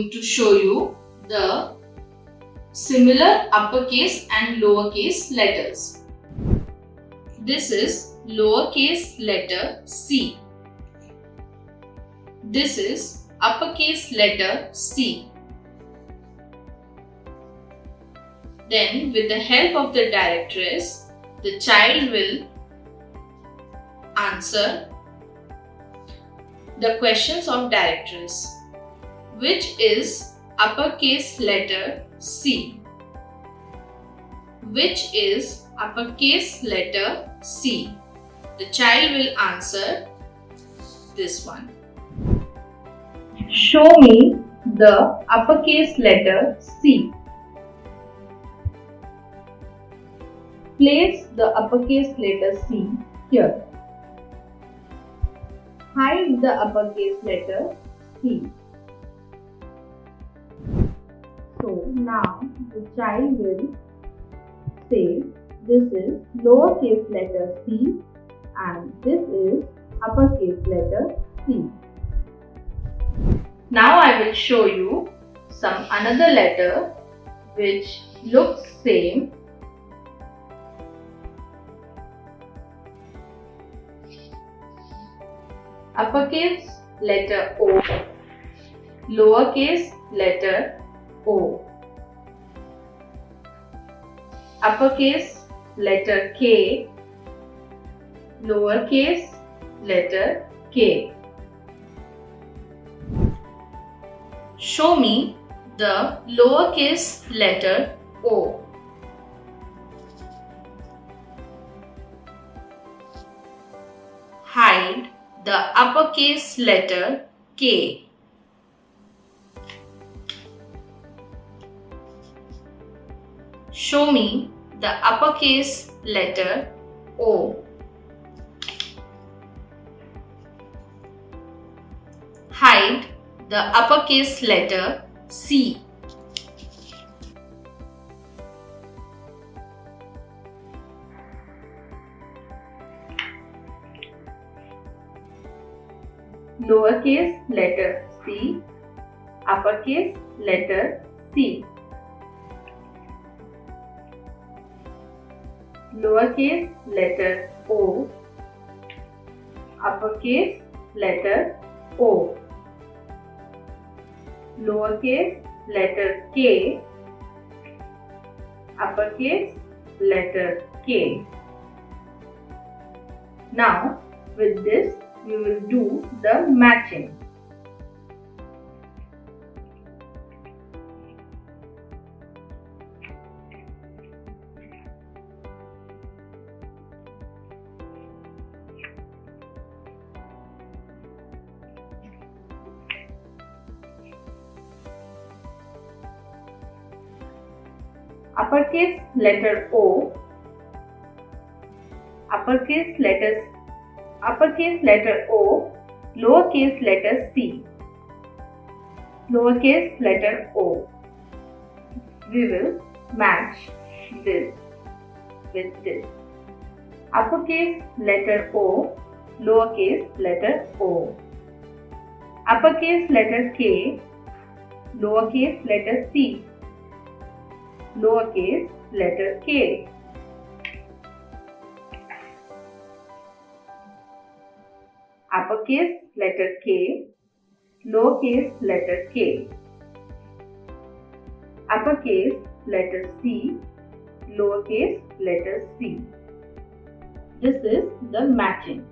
going to show you the similar uppercase and lowercase letters. This is lowercase letter C. This is uppercase letter C. Then, with the help of the directress, the child will answer the questions of directress, which is uppercase letter C. Which is uppercase letter C. The child will answer this one. Show me the uppercase letter C. Place the uppercase letter C here. Hide the uppercase letter C. So now the child will say this is lowercase letter C and this is uppercase letter C. Now I will show you some another letter which looks same. Uppercase letter O, lowercase letter O. Uppercase letter K, lowercase letter K. Show me the lowercase letter O. Hide the uppercase letter K. Show me the uppercase letter O. Hide the uppercase letter C. Lowercase letter C, uppercase letter C. Lowercase letter O, uppercase letter O. Lowercase letter K, uppercase letter K. Now with this we will do the matching. Uppercase letter O, uppercase letter O, lowercase letter C, lowercase letter O. We will match this with this. Uppercase letter O, lowercase letter O. Uppercase letter K, lowercase letter C, lowercase letter K. Uppercase letter K, lowercase letter K. Uppercase letter C, lowercase letter C. This is the matching.